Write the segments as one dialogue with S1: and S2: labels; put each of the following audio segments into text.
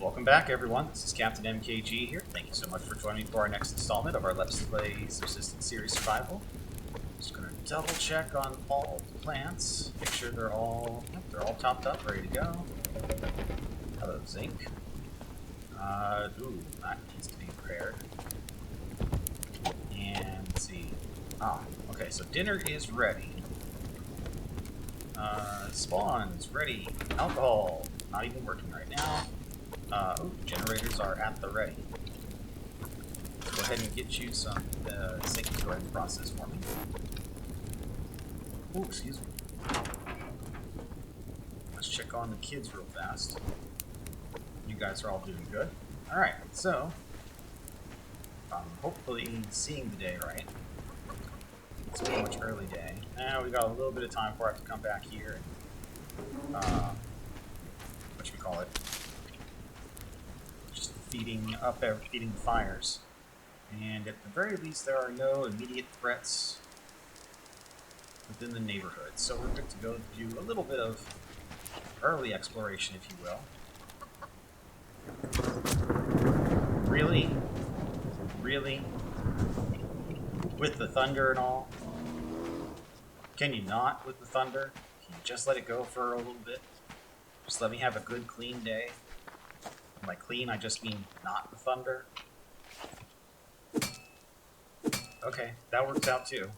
S1: Welcome back, everyone. This is Captain MKG here. Thank you so much for joining me for our next installment of our Let's Play Subsistence Series Survival. Just going to double check on all the plants, make sure they're all topped up, ready to go. Hello, zinc. Ooh, that needs to be repaired. And let's see. Okay, so dinner is ready. Spawns ready. Alcohol not even working right now. Generators are at the ready. Let's go ahead and get you some zinc to go ahead and process for me. Oh, excuse me. Let's check on the kids real fast. You guys are all doing good. Alright, so hopefully seeing the day right. It's pretty much early day. Now we got a little bit of time before I have to come back here and feeding the fires. And at the very least, there are no immediate threats within the neighborhood. So we're good to go do a little bit of early exploration, if you will. Really? Really? With the thunder and all? Can you not with the thunder? Can you just let it go for a little bit? Just let me have a good, clean day? By clean, I just mean not the thunder. Okay, that works out too.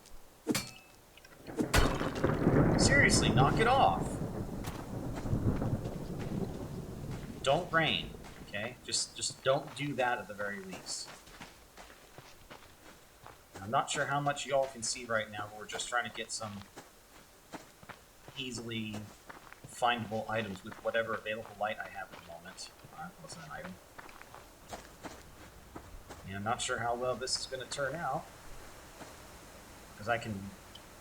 S1: Seriously, knock it off. Don't rain, okay? Just don't do that at the very least. I'm not sure how much y'all can see right now, but we're just trying to get some easily findable items with whatever available light I have at the moment. That wasn't an item. And I'm not sure how well this is going to turn out. Because I can...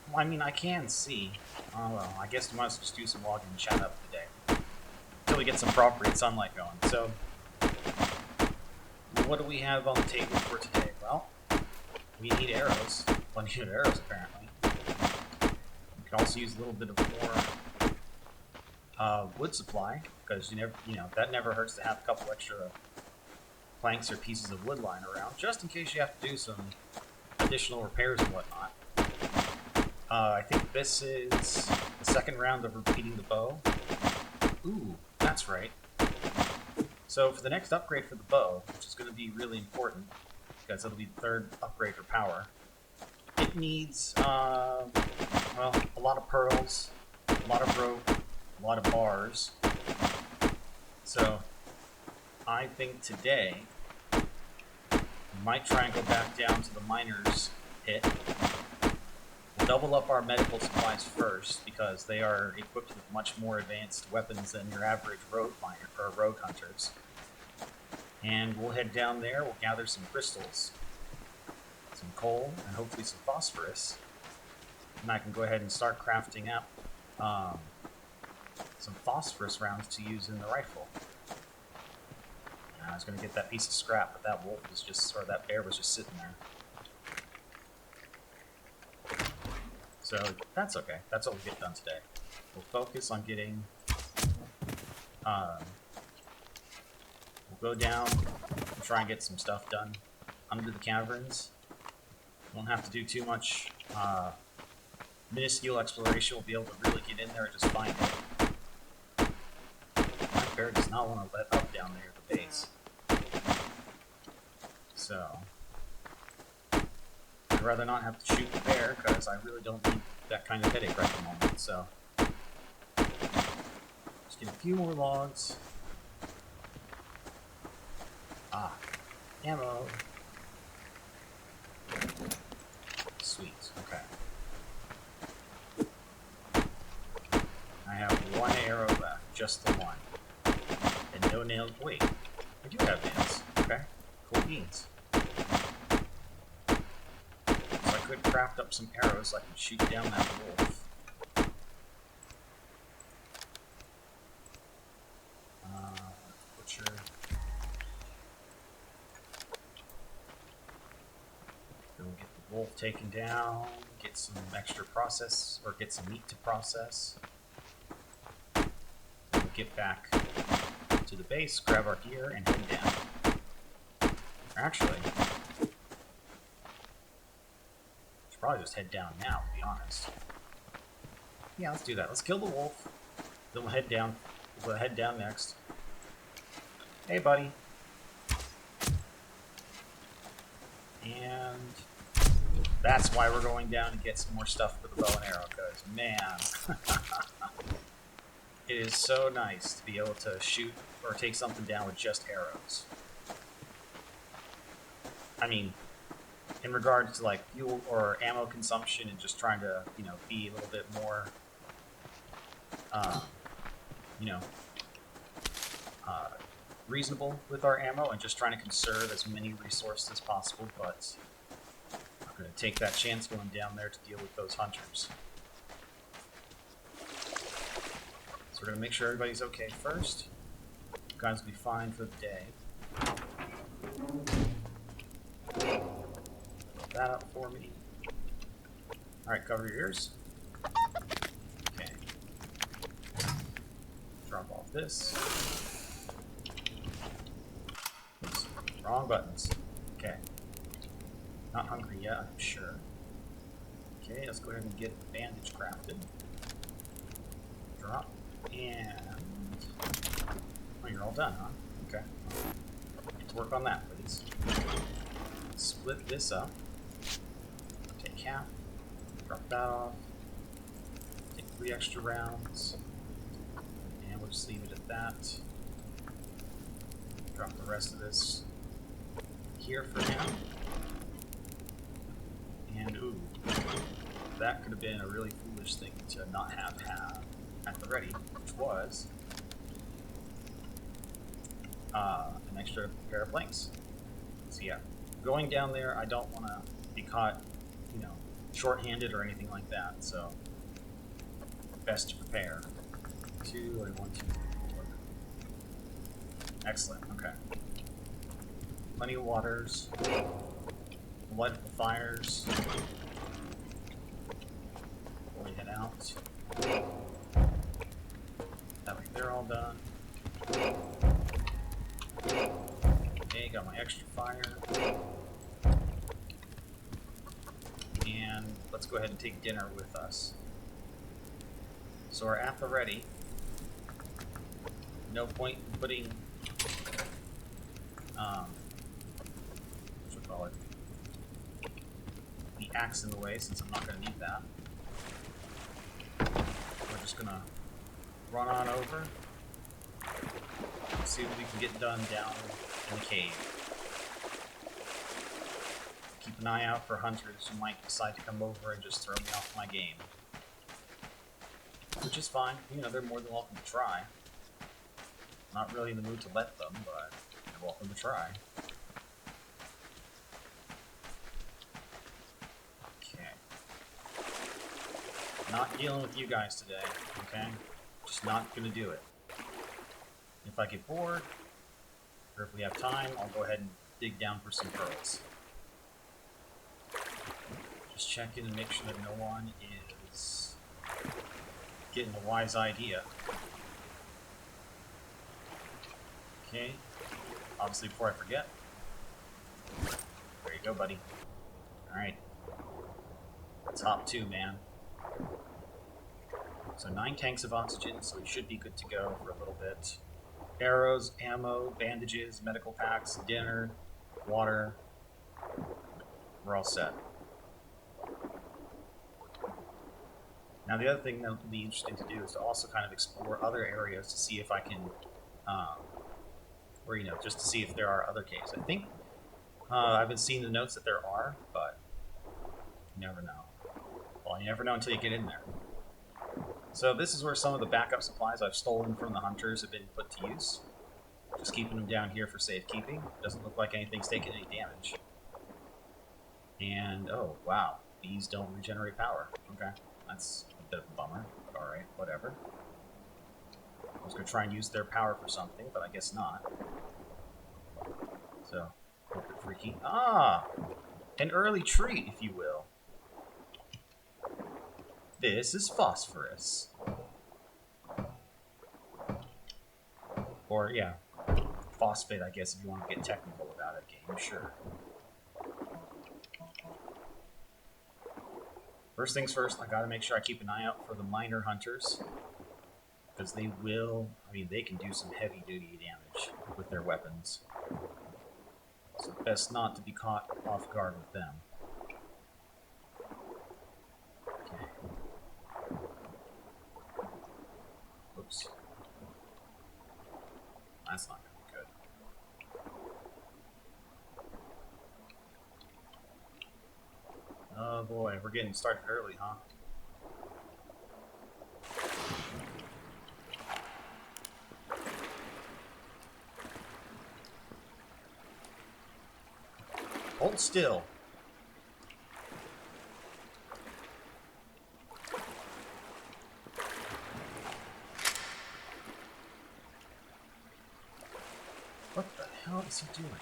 S1: Well, I mean, I can see. Oh, well, I guess we must just do some logging and chat up today. Until we get some proper sunlight going. So, what do we have on the table for today? Well, we need arrows. Plenty of arrows, apparently. We can also use a little bit of more wood supply, because that never hurts to have a couple extra planks or pieces of wood lying around, just in case you have to do some additional repairs and whatnot. I think this is the second round of repeating the bow. Ooh, that's right. So for the next upgrade for the bow, which is going to be really important, because it'll be the third upgrade for power, it needs, well, a lot of pearls, a lot of rope, a lot of bars. So I think today we might try and go back down to the miner's pit. We'll double up our medical supplies first, because they are equipped with much more advanced weapons than your average rogue miner or rogue hunters. And we'll head down there, we'll gather some crystals, some coal, and hopefully some phosphorus. And I can go ahead and start crafting up some phosphorus rounds to use in the rifle. I was going to get that piece of scrap, but that wolf was just, or that bear was just sitting there. So that's okay. That's what we'll get done today. We'll focus on getting. We'll go down and try and get some stuff done under the caverns. Won't have to do too much minuscule exploration. We'll be able to really get in there and just find it. My bear does not want to let up down there at the base. So I'd rather not have to shoot the bear, because I really don't need that kind of headache right at the moment. So just get a few more logs. Ammo. Sweet, okay. I have one arrow left, just the one. And no nails. Wait, I do have nails. Okay, cool beans. So I could craft up some arrows so I can shoot down that wolf. Butcher. Then we'll get the wolf taken down, get some extra process, or get some meat to process. We'll get back to to the base, grab our gear, and head down. Actually, should probably just head down now, to be honest. Yeah, let's do that. Let's kill the wolf. Then we'll head down. We'll head down next. Hey, buddy. And that's why we're going down to get some more stuff for the bow and arrow, because, man, it is so nice to be able to shoot or take something down with just arrows. I mean, in regards to, like, fuel or ammo consumption and just trying to, you know, be a little bit more, you know, reasonable with our ammo and just trying to conserve as many resources as possible, but I'm going to take that chance going down there to deal with those hunters. So we're going to make sure everybody's okay first. You guys will be fine for the day. Put that up for me. Alright, cover your ears. Okay. Drop off this. Oops, wrong buttons. Okay. Not hungry yet, I'm sure. Okay, let's go ahead and get the bandage crafted. Drop. And... oh, you're all done, huh? Okay. Get to work on that, please. Split this up. Take half. Drop that off. Take 3 extra rounds. And we'll just leave it at that. Drop the rest of this here for now. And ooh, that could have been a really foolish thing to not have at the ready, which was an extra pair of planks. So yeah, going down there, I don't want to be caught, you know, short-handed or anything like that. So best to prepare. 2, 1, 2, 4. Excellent. Okay. Plenty of waters. Light up the fires. Before we head out. That way they're all done. Okay, got my extra fire. And let's go ahead and take dinner with us. So we're at the ready. No point in putting what you call it, the axe in the way, since I'm not going to need that. We're just going to run on over, see what we can get done down in the cave. Keep an eye out for hunters who might decide to come over and just throw me off my game. Which is fine, you know, they're more than welcome to try. Not really in the mood to let them, but you're welcome to try. Okay. Not dealing with you guys today, okay? Just not gonna do it. If I get bored, or if we have time, I'll go ahead and dig down for some pearls. Just check in and make sure that no one is getting a wise idea. Okay, obviously before I forget. There you go, buddy. Alright. Top 2, man. So 9 tanks of oxygen, so we should be good to go for a little bit. Arrows, ammo, bandages, medical packs, dinner, water. We're all set. Now the other thing that would be interesting to do is to also kind of explore other areas to see if I can, or, you know, just to see if there are other caves. I think I've been seeing the notes that there are, but you never know. Well, you never know until you get in there. So this is where some of the backup supplies I've stolen from the hunters have been put to use. Just keeping them down here for safekeeping. Doesn't look like anything's taking any damage. And, oh, wow. These don't regenerate power. Okay. That's a bit of a bummer, but alright, whatever. I was going to try and use their power for something, but I guess not. So, a bit freaky. Ah! An early treat, if you will. This is phosphorus. Or, yeah, phosphate, I guess, if you want to get technical about it, game, sure. First things first, I gotta make sure I keep an eye out for the miner hunters. Because they will, I mean, they can do some heavy-duty damage with their weapons. So best not to be caught off guard with them. Okay. Oops. That's not gonna be good. Oh boy, we're getting started early, huh? Hold still. What the hell is he doing?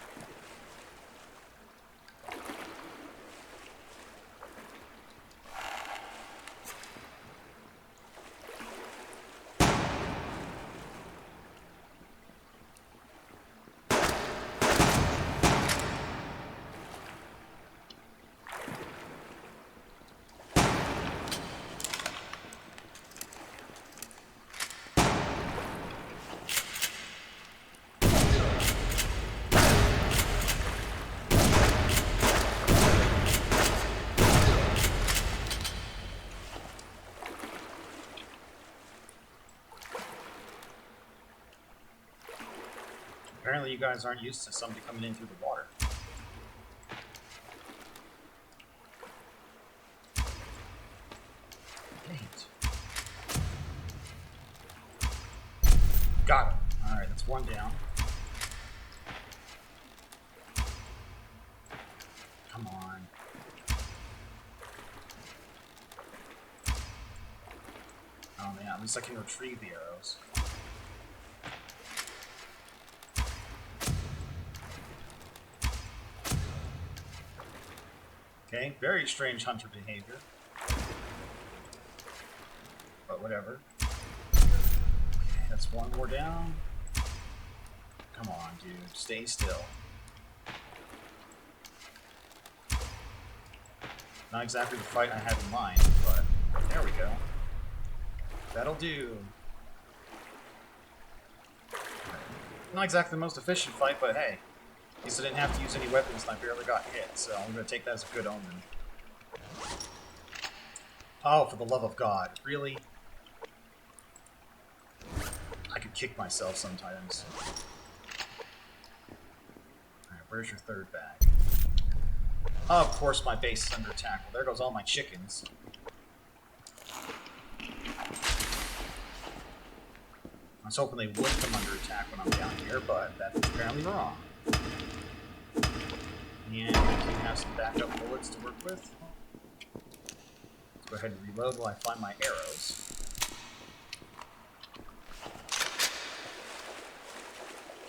S1: Apparently you guys aren't used to somebody coming in through the water. Dang it. Got him. Alright, that's one down. Come on. Oh man, at least I can retrieve the arrows. Okay, very strange hunter behavior. But whatever. Okay, that's one more down. Come on, dude. Stay still. Not exactly the fight I had in mind, but there we go. That'll do. Not exactly the most efficient fight, but hey. At least I didn't have to use any weapons and I barely got hit, so I'm going to take that as a good omen. Oh, for the love of God. Really? I could kick myself sometimes. Alright, where's your third bag? Oh, of course my base is under attack. Well, there goes all my chickens. I was hoping they would come under attack when I'm down here, but that's apparently wrong. And I do have some backup bullets to work with. Let's go ahead and reload while I find my arrows.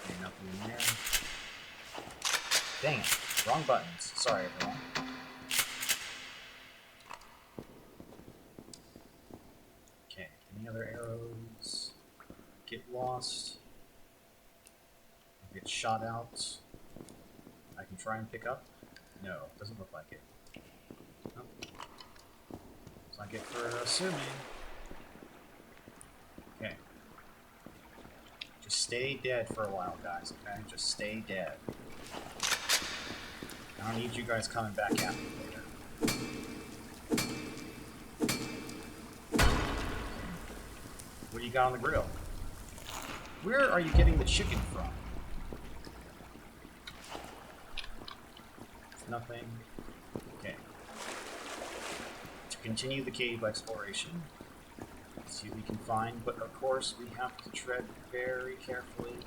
S1: Okay, nothing in there. Dang it. Wrong buttons. Sorry, everyone. Okay, any other arrows? Get lost. Get shot out. I can try and pick up. No, doesn't look like it. Nope. That's what I get for assuming. Okay. Just stay dead for a while, guys, okay? Just stay dead. I don't need you guys coming back at me later. What do you got on the grill? Where are you getting the chicken from? Nothing. Okay. To continue the cave exploration, see what we can find, but of course we have to tread very carefully.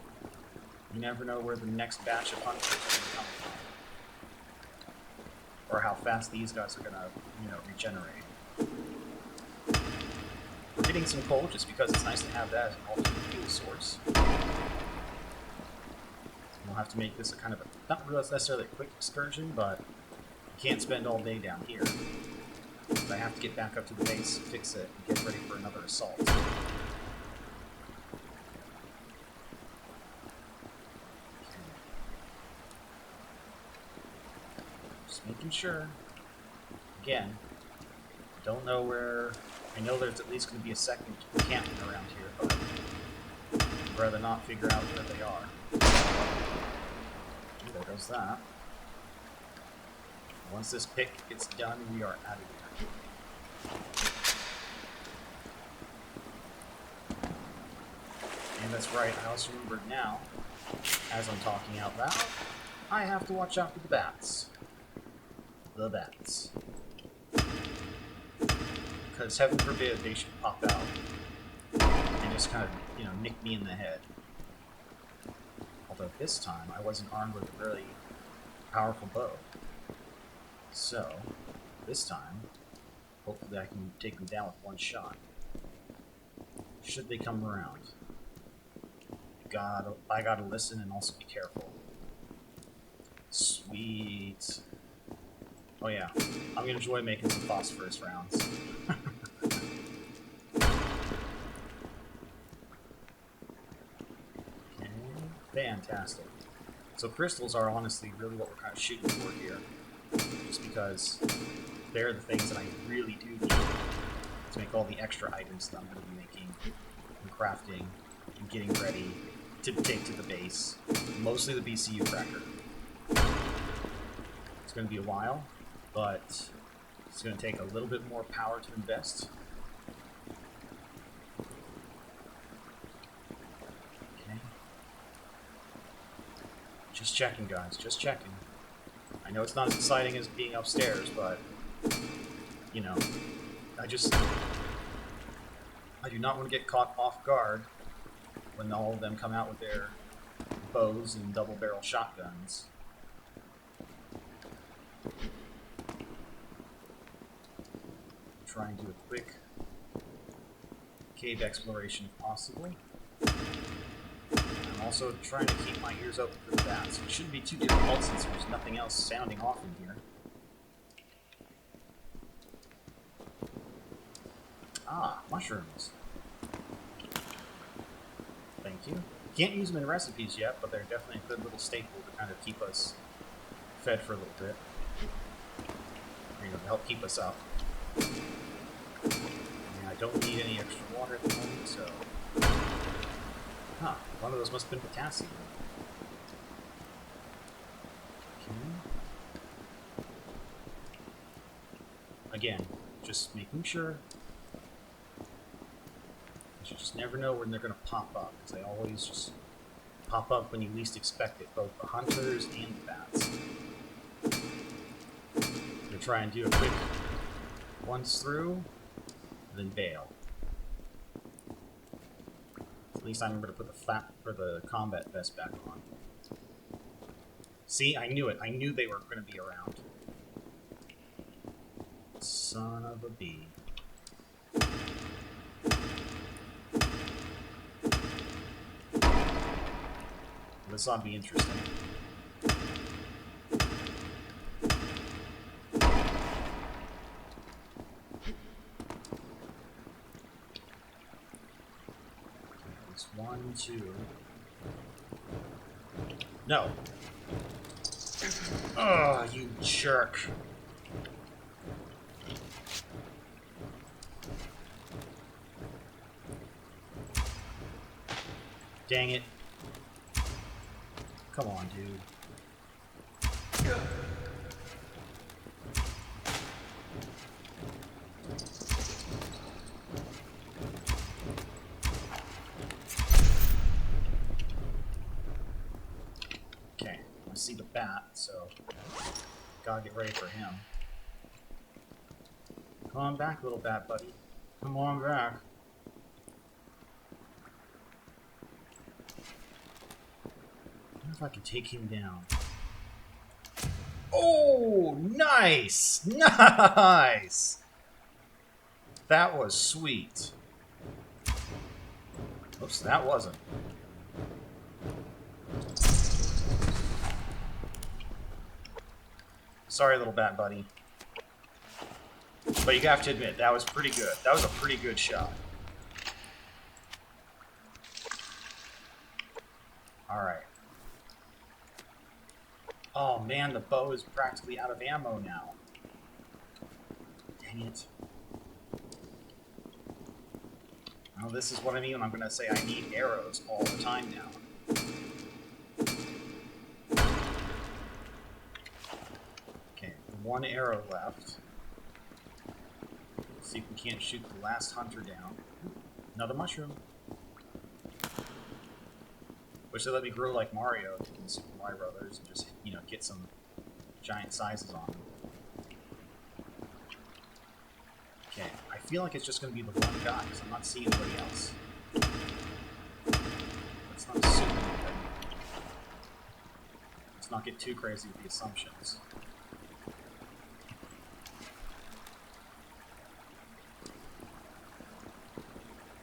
S1: You never know where the next batch of hunters are going to come from. Or how fast these guys are going to, regenerate. We're getting some coal just because it's nice to have that as an alternate fuel source. We'll have to make this a kind of a, not really necessarily a quick excursion, but you can't spend all day down here. I have to get back up to the base, fix it, and get ready for another assault. Just making sure. Again, don't know where... I know there's at least going to be a second encampment around here, but I'd rather not figure out where they are. Ooh, there goes that. Once this pick gets done, we are out of here. And that's right, I also remembered now, as I'm talking out loud, I have to watch out for the bats. The bats. Because heaven forbid they should pop out and just kind of, you know, nick me in the head. Although this time I wasn't armed with a really powerful bow. So, this time, hopefully I can take them down with one shot. Should they come around. I gotta listen and also be careful. Sweet. Oh yeah, I'm gonna enjoy making some phosphorus rounds. Okay, fantastic. So crystals are honestly really what we're kind of shooting for here. Just because they're the things that I really do need to make all the extra items that I'm going to be making and crafting and getting ready to take to the base. Mostly the BCU cracker. It's going to be a while, but it's going to take a little bit more power to invest. Okay. Just checking, guys. Just checking. I know it's not as exciting as being upstairs, but, you know, I do not want to get caught off guard when all of them come out with their bows and double-barrel shotguns. Try and do a quick cave exploration if possible. I'm also trying to keep my ears open for the bats. It shouldn't be too difficult since there's nothing else sounding off in here. Ah, mushrooms. Thank you. Can't use them in recipes yet, but they're definitely a good little staple to kind of keep us fed for a little bit. You know, to help keep us up. And I don't need any extra water at the moment, so... Huh, one of those must have been potassium. Okay. Again, just making sure. You just never know when they're going to pop up, because they always just pop up when you least expect it, both the hunters and the bats. I'm going to try and do a quick once through, and then bail. At least I remember to put the combat vest back on. See, I knew it. I knew they were going to be around. Son of a bee. This ought to be interesting. It's 1, 2. No. Oh, you jerk. Dang it. Come on, dude. Okay, I see the bat, so gotta get ready for him. Come on back, little bat buddy. Come on back. I wonder if I can take him down. Oh, nice! Nice! That was sweet. Oops, that wasn't. Sorry, little bat buddy. But you have to admit, that was pretty good. That was a pretty good shot. Alright. Oh man, the bow is practically out of ammo now. Dang it. Well, this is what I mean when I'm going to say I need arrows all the time now. Okay, one arrow left. See if we can't shoot the last hunter down. Another mushroom. Wish they let me grow like Mario in Super Mario Brothers and just, you know, get some giant sizes on them. Okay, I feel like it's just going to be the one guy because I'm not seeing anybody else. Let's not assume anything. Let's not get too crazy with the assumptions.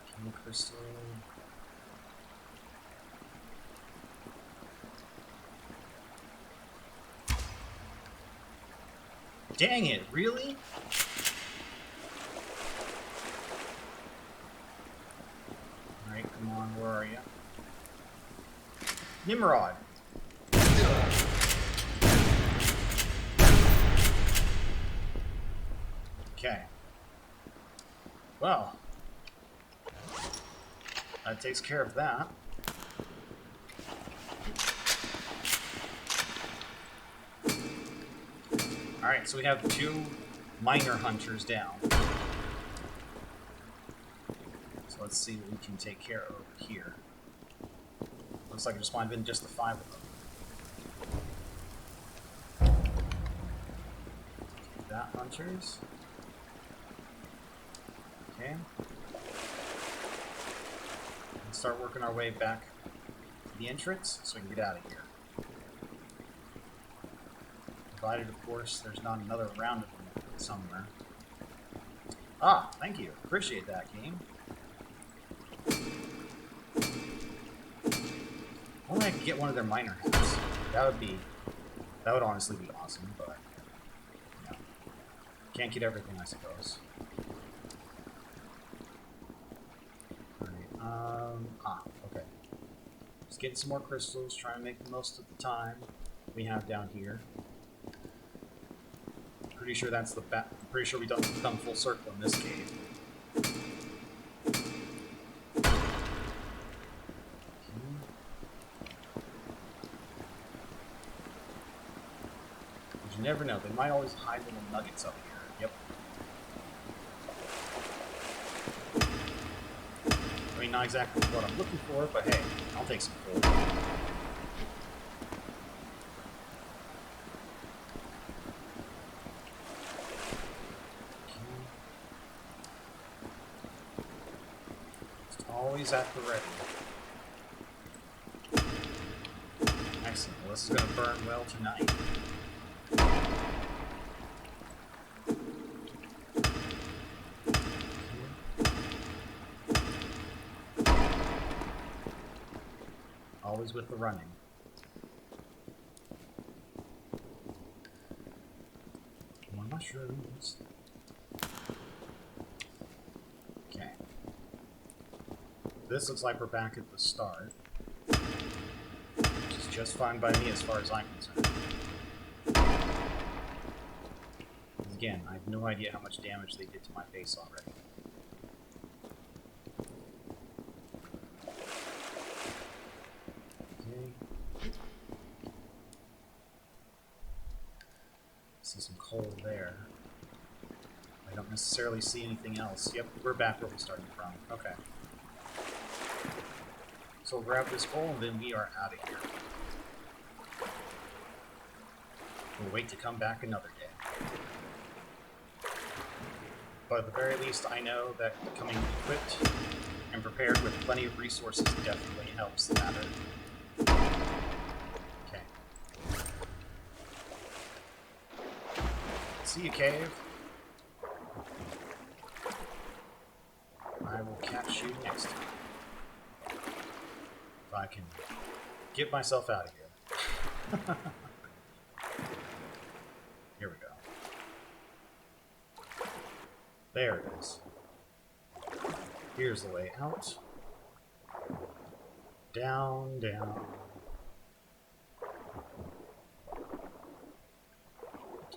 S1: King Crystal. Dang it, really? Alright, come on, where are you? Nimrod! Okay. Well, that takes care of that. Alright, so we have 2 minor hunters down. So let's see what we can take care of over here. Looks like it just might have been just the 5 of them. Take that, hunters. Okay. Let's start working our way back to the entrance so we can get out of here. Provided, of course, there's not another round of them somewhere. Ah, thank you. Appreciate that, game. Only I could get one of their minor hats. That would honestly be awesome, but you know, can't get everything, I suppose. Alright, okay. Just getting some more crystals, trying to make the most of the time we have down here. Pretty sure that's the I'm pretty sure we don't come full circle in this cave. You never know. They might always hide little nuggets up here. Yep. I mean, not exactly what I'm looking for, but hey, I'll take some gold. Always at the ready. Excellent. Well, this is going to burn well tonight. Always with the running. More mushrooms. Okay. This looks like we're back at the start. Which is just fine by me as far as I'm concerned. Again, I have no idea how much damage they did to my face already. Okay. See some coal there. I don't necessarily see anything else. Yep, we're back where we started from. Okay. So we'll grab this coal and then we are out of here. We'll wait to come back another day. But at the very least, I know that becoming equipped and prepared with plenty of resources definitely helps the matter. Okay. See you, cave. I will catch you next time. If I can get myself out of here. Here we go. There it is. Here's the way out. Down, down.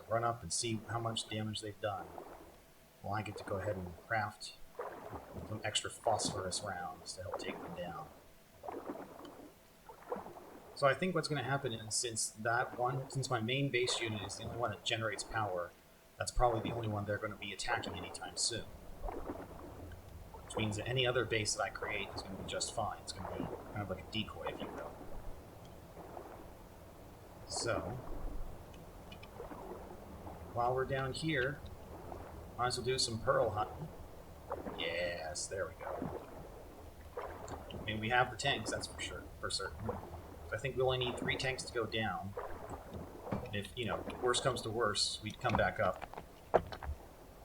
S1: run up and see how much damage they've done. Well, I get to go ahead and craft some extra phosphorus rounds to help take them down. So I think what's going to happen is, since my main base unit is the only one that generates power, that's probably the only one they're going to be attacking anytime soon. Which means that any other base that I create is going to be just fine. It's going to be kind of like a decoy, if you will. So, while we're down here, might as well do some pearl hunting. Yes, there we go. I mean, we have the tanks, that's for sure, for certain. I think we only need 3 tanks to go down. If, worst comes to worst, we'd come back up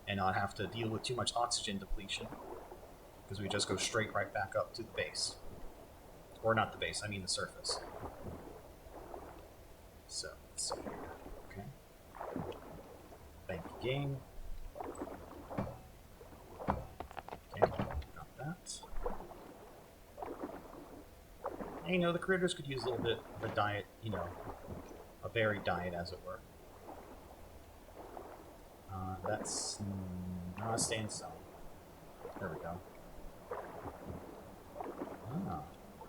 S1: and not have to deal with too much oxygen depletion, because we just go straight right back up to the base. Or not the base, I mean the surface. So, let's see here. Okay. Thank you, game. Okay, got that. And, the critters could use a little bit of a diet, a berry diet, as it were. That's not a sandstone. There we go. Ah,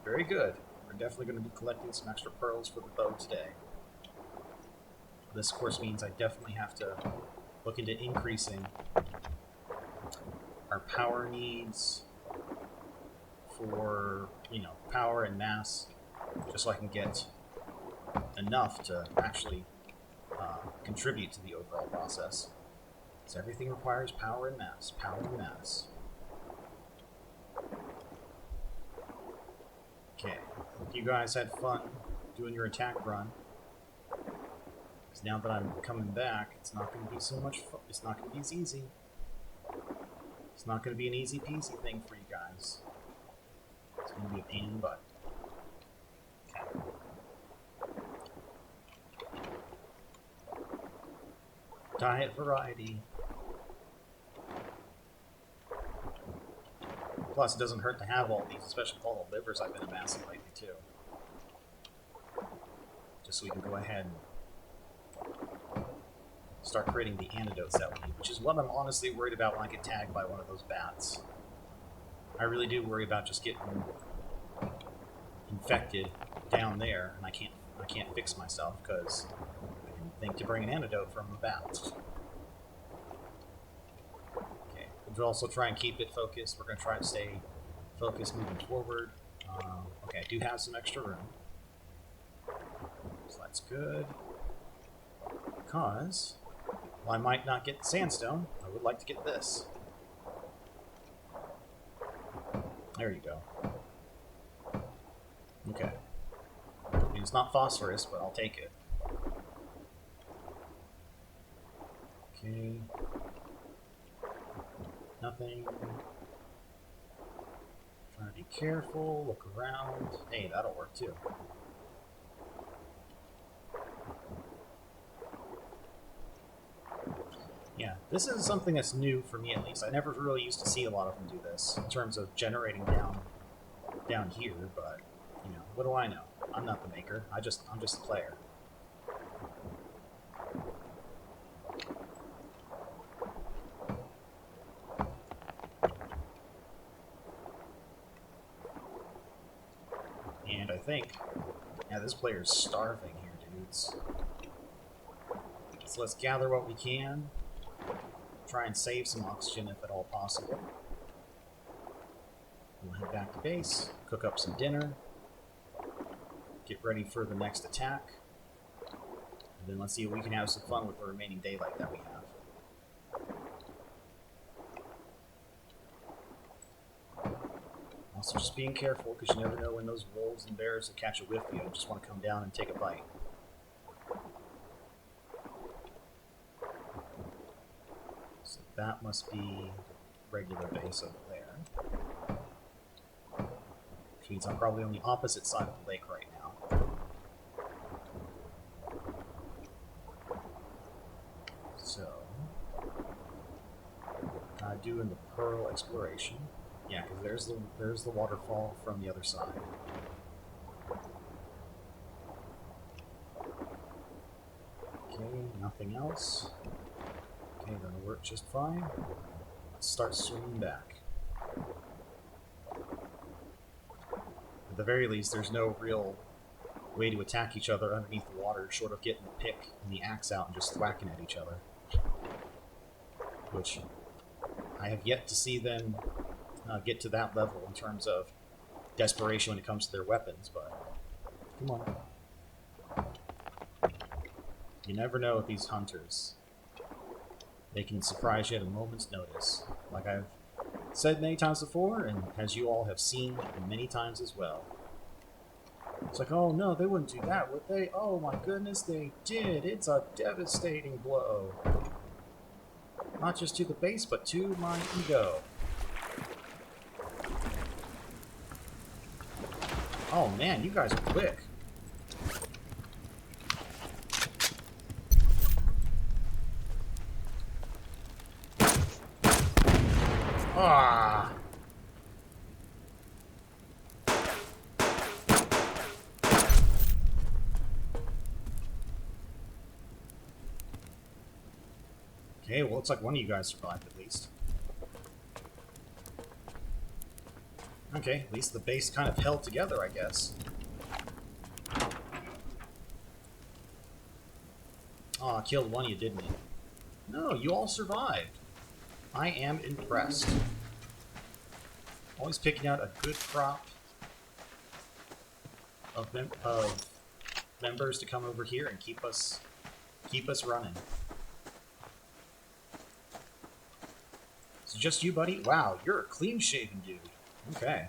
S1: very good. We're definitely going to be collecting some extra pearls for the bow today. This, of course, means I definitely have to look into increasing our power needs for, power and mass, just so I can get enough to actually contribute to the overall process. So everything requires power and mass. Power and mass. Okay. You guys had fun doing your attack run. Because now that I'm coming back, it's not going to be so much fun. It's not going to be as easy. It's not going to be an easy peasy thing for you guys. It's going to be a pain in the butt. Okay. Diet variety. Plus, it doesn't hurt to have all these, especially with all the livers I've been amassing lately, too. Just so we can go ahead and start creating the antidotes that we need, which is what I'm honestly worried about when I get tagged by one of those bats. I really do worry about just getting infected down there, and I can't fix myself because I can think to bring an antidote from the bats. Okay, we'll also try and keep it focused. We're going to try and stay focused moving forward. Okay, I do have some extra room, so that's good. Because, while I might not get the sandstone, I would like to get this. There you go. Okay. I mean, it's not phosphorus, but I'll take it. Okay. Nothing. Trying to be careful, look around. Hey, that'll work too. Yeah, this is something that's new for me, at least. I never really used to see a lot of them do this in terms of generating down here, but what do I know? I'm not the maker. I'm just the player. And I think, this player's starving here, dudes. So let's gather what we can. Try and save some oxygen if at all possible. We'll head back to base, cook up some dinner, get ready for the next attack, and then let's see if we can have some fun with the remaining daylight that we have. Also, just being careful, because you never know when those wolves and bears will catch a whiff of you and just want to come down and take a bite. So that must be regular base over there. Which means I'm probably on the opposite side of the lake right now. So, doing the pearl exploration. Yeah, because there's the waterfall from the other side. Okay, Nothing else. Okay, that'll work just fine. Let's start swimming back. At the very least, there's no real way to attack each other underneath the water, short of getting the pick and the axe out and just thwacking at each other. Which I have yet to see them get to that level in terms of desperation when it comes to their weapons, but come on. You never know with these hunters. They can surprise you at a moment's notice, like I've said many times before, and as you all have seen many times as well. It's like, oh no, they wouldn't do that, would they? Oh my goodness, they did! It's a devastating blow. Not just to the base, but to my ego. Oh man, you guys are quick. Ah! Okay, well, looks like one of you guys survived at least. Okay, at least the base kind of held together, I guess. Oh, I killed one of you, didn't he? No, you all survived. I am impressed. Always picking out a good crop of members to come over here and keep us running. It's just you, buddy? Wow, you're a clean-shaven dude. Okay.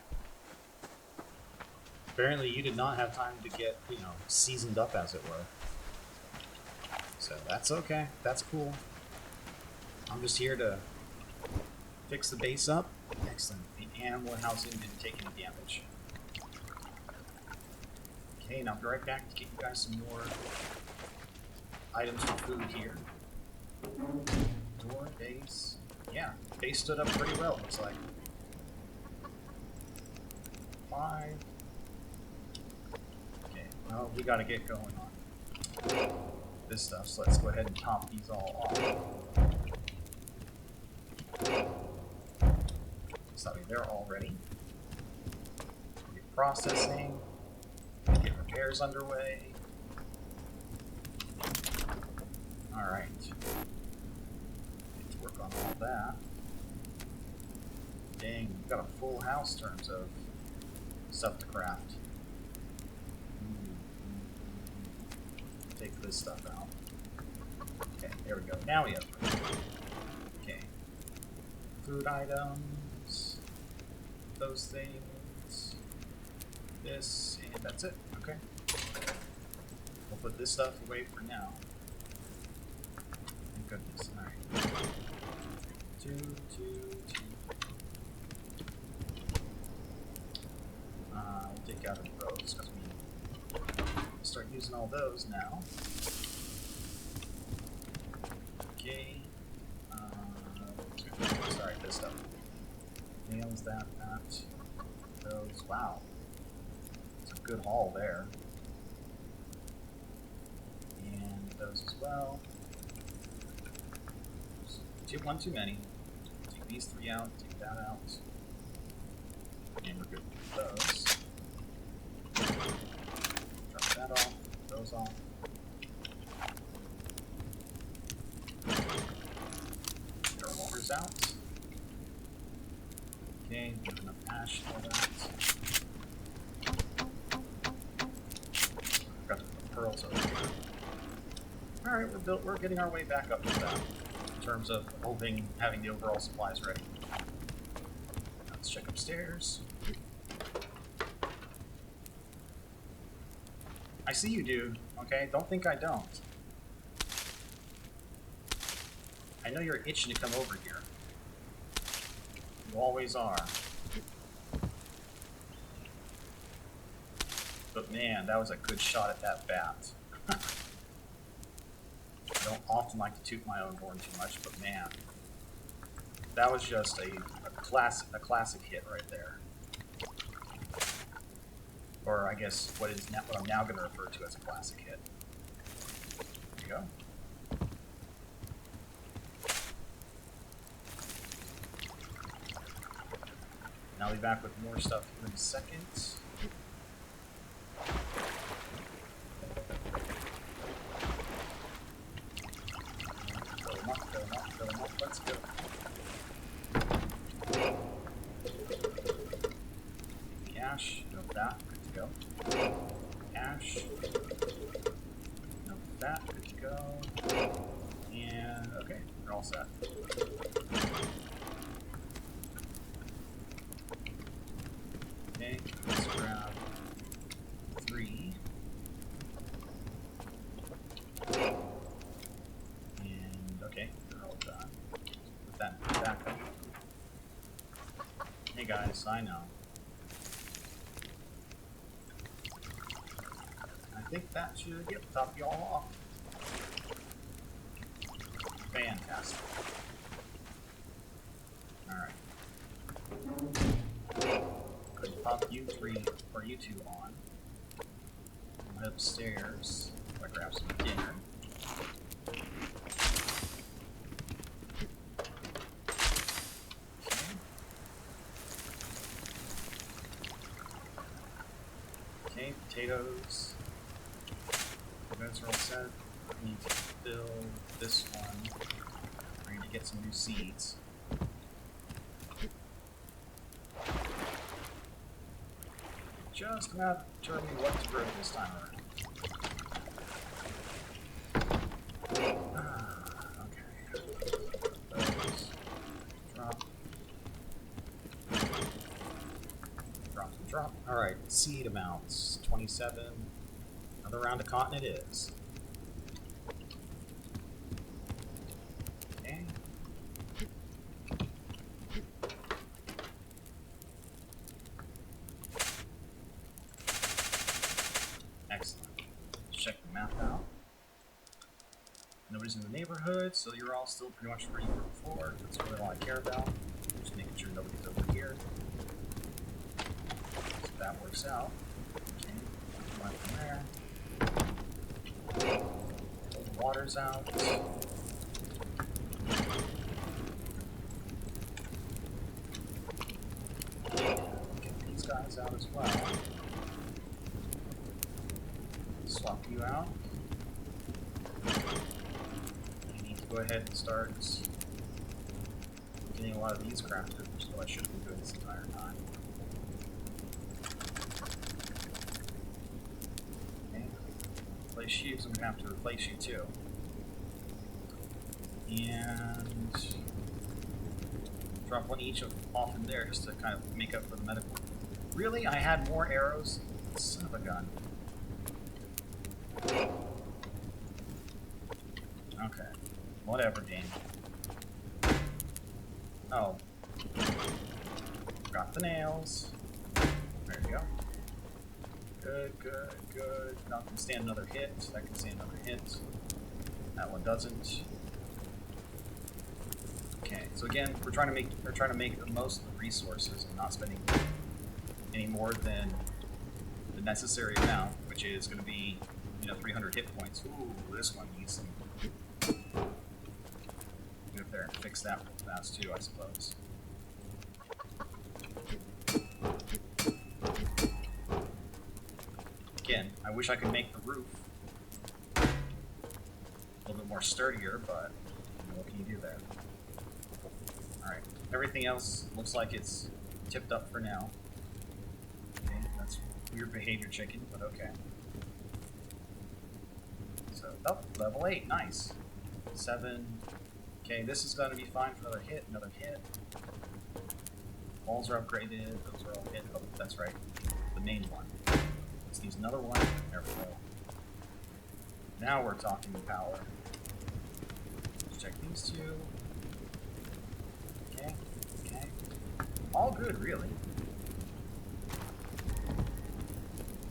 S1: Apparently you did not have time to get, you know, seasoned up, as it were. So that's okay. That's cool. I'm just here to fix the base up. Excellent. The animal housing didn't take any damage. Okay, now I'll be right back to get you guys some more items for food here. Door, base. Yeah, base stood up pretty well, looks like. 5. Okay, well, we gotta get going on this stuff, so let's go ahead and top these all off. Sorry, they're all ready. Get processing. Get repairs underway. Alright. Get to work on all that. Dang, we've got a full house in terms of stuff to craft. Take this stuff out. Okay, there we go. Now we have food. Okay. Food items. Those things. This, and that's it. Okay. We'll put this stuff away for now. Thank goodness. Alright. 2, 2, 2. We'll take out the rows because we start using all those now. Okay. Sorry, this stuff. Nails, that. Those. Wow. It's a good haul there. And those as well. One too many. Take these 3 out, take that out. And we're good with those. Drop that off, those off. Get our waters out. Okay, get enough ash and all that. Got to put the pearls over here. Alright, we're getting our way back up to that. In terms of having the overall supplies ready. Let's check upstairs. I see you, dude. Okay, don't think I don't. I know you're itching to come over here. You always are. But man, that was a good shot at that bat. I don't often like to toot my own horn too much, but man, that was just a classic hit right there. Or I guess what I'm now going to refer to as a classic hit. There you go. I'll be back with more stuff here in a second. Fill them up, fill them up, fill them up. Let's go. Ash, no that, good to go. Ash, no that, good to go. And okay, we're all set. Okay, let's grab 3. And okay, they're all done. Put that in the back up. Hey guys, I know. I think that should get the top of y'all off. Fantastic. Alright. Could pop you 3 or you 2 on. I'm upstairs. I grab some dinner. Okay, potatoes. Those are all set. I need to build this one. I need to get some new seeds. Just about determining what to grow this time around. Okay. Those. Drop. Drop and drop. Alright, seed amounts. 27. Another round of cotton it is. Okay. Excellent. Let's check the map out. Nobody's in the neighborhood, so you're all still pretty much ready for before. That's really all I care about. Just making sure nobody's over here. So that works out. Okay. Right from there. Pull the waters out. Get these guys out as well. Swap you out. I need to go ahead and start getting a lot of these crafted, which is what I should have been doing this entire time. Okay. Replace you, so I'm going to have to replace you too. And drop one each off in there just to kind of make up for the medical. Really? I had more arrows? Son of a gun. Okay. Whatever, game. Oh. Got the nails. There you go. Good, good, good. That can stand another hit. That can stand another hit. That one doesn't. Okay, so again, we're trying to make the most of the resources and not spending any more than the necessary amount, which is going to be, 300 hit points. Ooh, this one needs some. Get up there and fix that real fast too, I suppose. Again, I wish I could make the roof a little bit more sturdier, but what can you do there? Alright, everything else looks like it's tipped up for now. Okay, that's weird behavior chicken, but okay. So, oh, level 8, nice. 7. Okay, this is going to be fine for another hit, Walls are upgraded, those are all hit. Oh, that's right, the main one. Let's use another one. There we go. Now we're talking power. Let's check these two. Okay, okay. All good, really.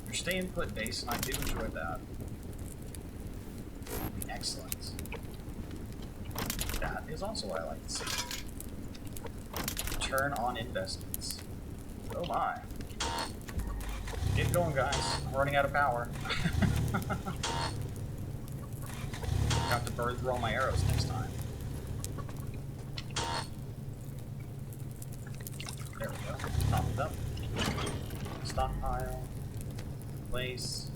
S1: You're staying put base, and I do enjoy that. Excellent. That is also what I like to see. Return on investments. Oh my. Get going, guys. I'm running out of power. Have to burn through all my arrows next time. There we go. Top it up. Stockpile. Place.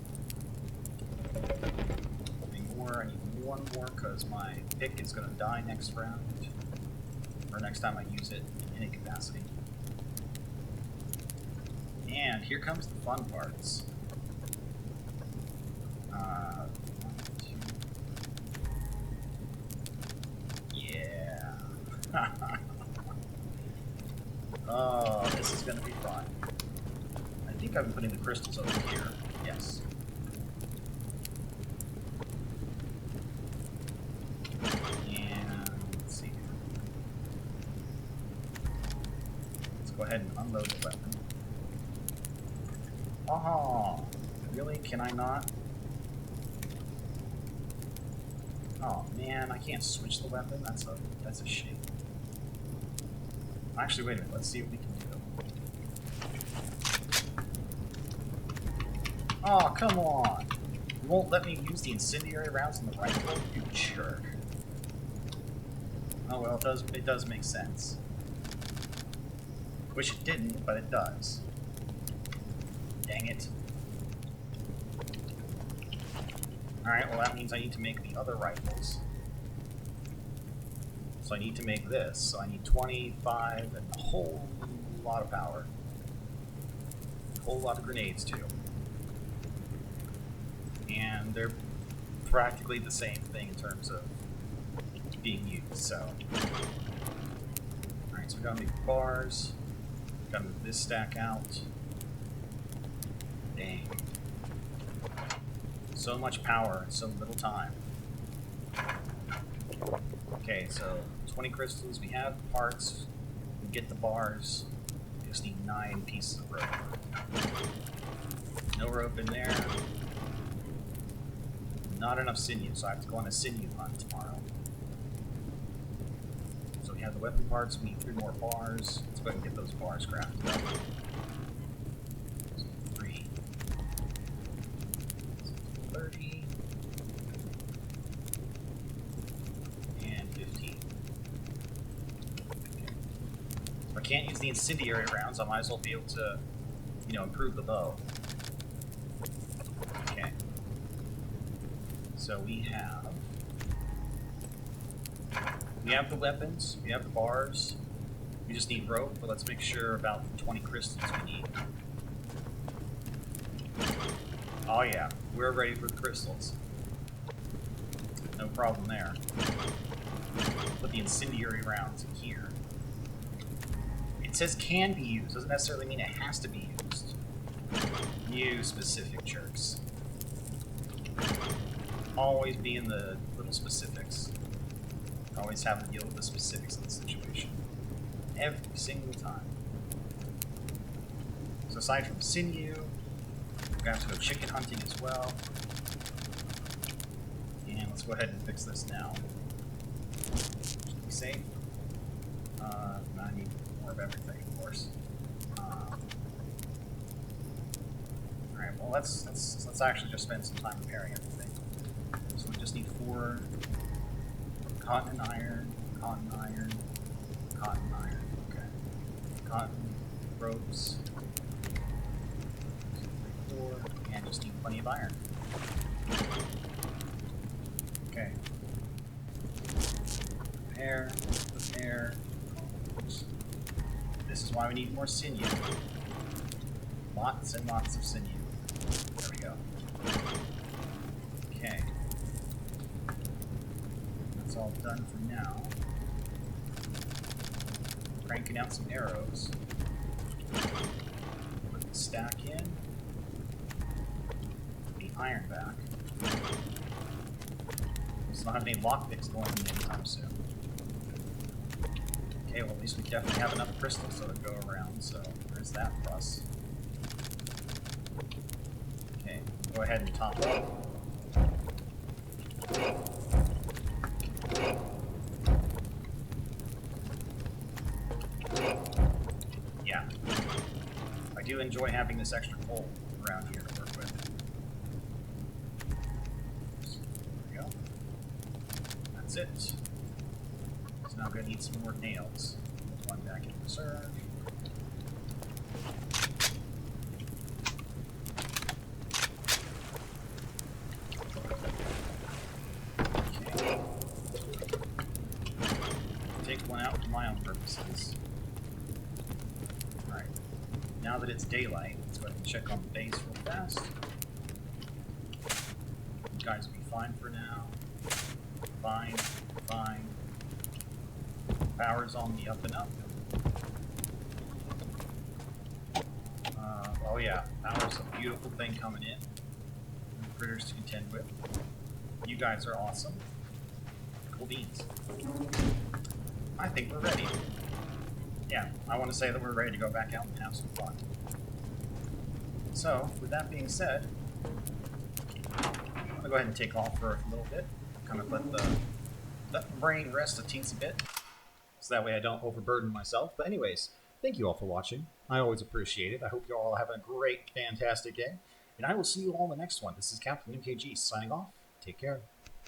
S1: More. I need one more because my pick is going to die next round. Or next time I use it in any capacity. And here comes the fun parts. One, two. Yeah. Oh, this is going to be fun. I think I've been putting the crystals over here. Yes. And let's see. Let's go ahead and unload the weapon. Oh, really? Can I not? Oh man, I can't switch the weapon. That's a shame. Actually, wait a minute. Let's see what we can do. Oh, come on! You won't let me use the incendiary rounds in the rifle, you jerk. Oh well, it does make sense. Wish it didn't, but it does. Dang it. Alright, well that means I need to make the other rifles. So I need to make this. So I need 25 and a whole lot of power. A whole lot of grenades too. And they're practically the same thing in terms of being used, so. Alright, so we gotta make bars. Gotta move this stack out. Dang. So much power in so little time. Okay, so 20 crystals, we have the parts, we get the bars, we just need 9 pieces of rope. No rope in there. Not enough sinew, so I have to go on a sinew hunt tomorrow. So we have the weapon parts, we need 3 more bars. Let's go ahead and get those bars crafted up. 3. 30. And 15. Okay. If I can't use the incendiary rounds, I might as well be able to, improve the bow. Okay. So we have the weapons, we have the bars, we just need rope, but let's make sure about the 20 crystals we need. Oh yeah, we're ready for the crystals. No problem there. Put the incendiary rounds in here. It says can be used, doesn't necessarily mean it has to be used. You specific jerks. Always be in the little specifics. Always have to deal with the specifics of the situation. Every single time. So aside from sinew, we're gonna have to go chicken hunting as well. And let's go ahead and fix this now. Just be safe. I need more of everything, of course. Alright, well let's actually just spend some time repairing everything. So we just need 4 cotton and iron, cotton, iron, cotton, iron. Okay. Cotton, ropes, 4, and just need plenty of iron. Okay. Repair, repair. This is why we need more sinew. Lots and lots of sinew. There we go. Okay. That's all done for now. Cranking out some arrows. Put the stack in. Put the iron back. So don't have any lockpicks going in anytime soon. Okay, well at least we definitely have enough crystals to go around, so there's that plus. Okay, go ahead and top it up. Yeah. I do enjoy having this extra coal around here to work with. So, there we go. That's it. So now I'm going to need some more nails. Put one back in reserve. my own purposes. Alright. Now that it's daylight, let's go ahead and check on the base real fast. You guys will be fine for now. Fine. Fine. Power's on the up and up. Oh yeah, power's a beautiful thing coming in. New critters to contend with. You guys are awesome. Cool beans. I think we're ready. Yeah, I want to say that we're ready to go back out and have some fun. So, with that being said, I'm going to go ahead and take off for a little bit. Kind of let the brain rest a teensy bit. So that way I don't overburden myself. But anyways, thank you all for watching. I always appreciate it. I hope you all have a great, fantastic day. And I will see you all in the next one. This is Captain MKG signing off. Take care.